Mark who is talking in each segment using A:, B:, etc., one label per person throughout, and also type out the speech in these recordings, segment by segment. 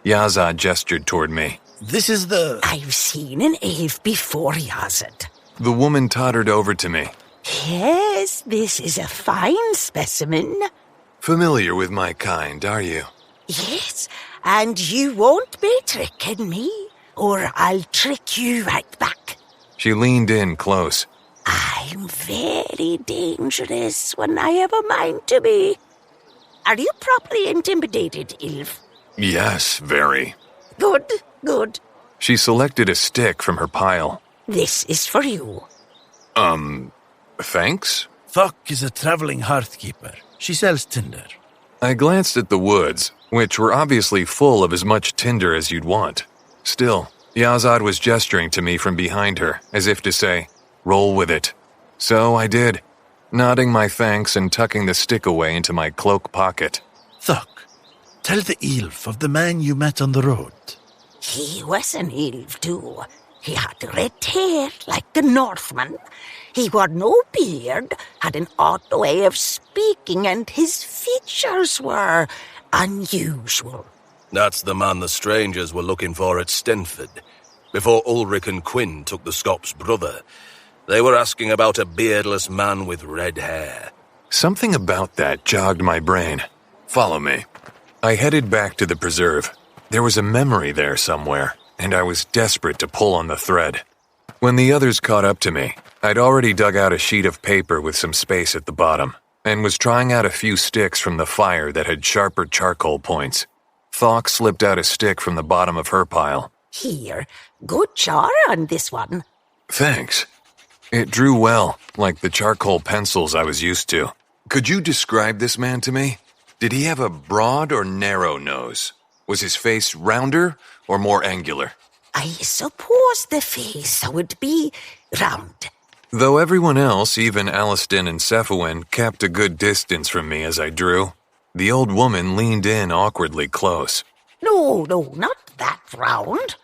A: Yazad gestured toward me.
B: This is the...
C: I've seen an elf before, Yazad.
A: The woman tottered over to me.
C: Yes, this is a fine specimen.
A: Familiar with my kind, are you?
C: Yes, and you won't be tricking me, or I'll trick you right back.
A: She leaned in close.
C: I'm very dangerous when I have a mind to be. Are you properly intimidated, elf?
A: Yes, very.
C: Good, good.
A: She selected a stick from her pile.
C: This is for you.
A: Thanks?
B: Thuck is a traveling hearthkeeper. She sells tinder.
A: I glanced at the woods, which were obviously full of as much tinder as you'd want. Still, Yazad was gesturing to me from behind her, as if to say, roll with it. So I did, nodding my thanks and tucking the stick away into my cloak pocket.
B: Thuck, tell the elf of the man you met on the road.
C: He was an elf too. He had red hair like the Northman. He wore no beard, had an odd way of speaking, and his features were unusual.
D: That's the man the strangers were looking for at Stenford. Before Ulrich and Quinn took the Scops' brother, they were asking about a beardless man with red hair.
A: Something about that jogged my brain. Follow me. I headed back to the preserve. There was a memory there somewhere, and I was desperate to pull on the thread. When the others caught up to me, I'd already dug out a sheet of paper with some space at the bottom, and was trying out a few sticks from the fire that had sharper charcoal points. Thok slipped out a stick from the bottom of her pile.
C: Here, good char on this one.
A: Thanks. It drew well, like the charcoal pencils I was used to. Could you describe this man to me? Did he have a broad or narrow nose? Was his face rounder or more angular?
C: I suppose the face would be round.
A: Though everyone else, even Aliston and Cephawin, kept a good distance from me as I drew, the old woman leaned in awkwardly close.
C: No, not that round.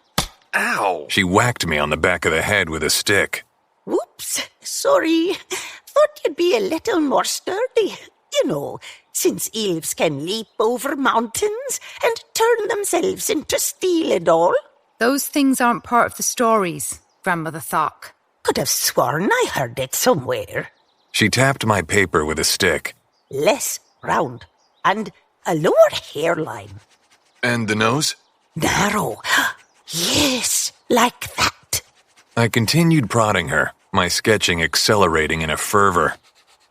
A: Ow! She whacked me on the back of the head with a stick.
C: Whoops, sorry. Thought you'd be a little more sturdy. You know, since elves can leap over mountains and turn themselves into steel and all.
E: Those things aren't part of the stories, Grandmother Thok.
C: Could have sworn I heard it somewhere.
A: She tapped my paper with a stick.
C: Less round, and a lower hairline.
A: And the nose?
C: Narrow. Yes, like that.
A: I continued prodding her, my sketching accelerating in a fervor.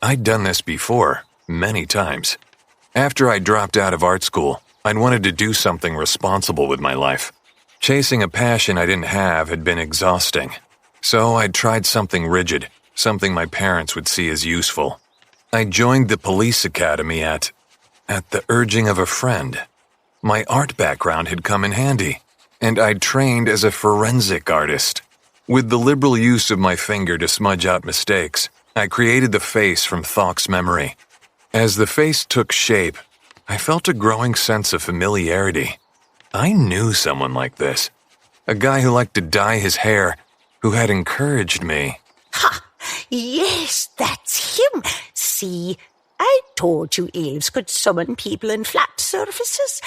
A: I'd done this before, many times. After I dropped out of art school, I'd wanted to do something responsible with my life. Chasing a passion I didn't have had been exhausting. So I'd tried something rigid, something my parents would see as useful. I joined the police academy at the urging of a friend. My art background had come in handy, and I'd trained as a forensic artist. With the liberal use of my finger to smudge out mistakes, I created the face from Thok's memory. As the face took shape, I felt a growing sense of familiarity. I knew someone like this. A guy who liked to dye his hair, who had encouraged me.
C: Ha! Yes, that's him. See, I told you elves could summon people in flat surfaces.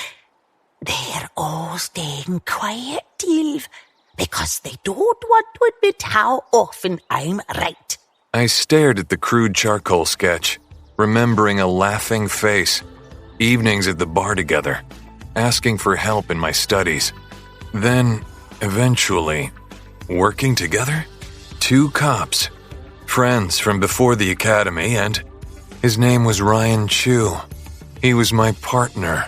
C: They're all staying quiet, elf, because they don't want to admit how often I'm right.
A: I stared at the crude charcoal sketch, remembering a laughing face, evenings at the bar together, asking for help in my studies. Then, eventually, working together? 2 cops, friends from before the academy, and his name was Ryan Chu. He was my partner.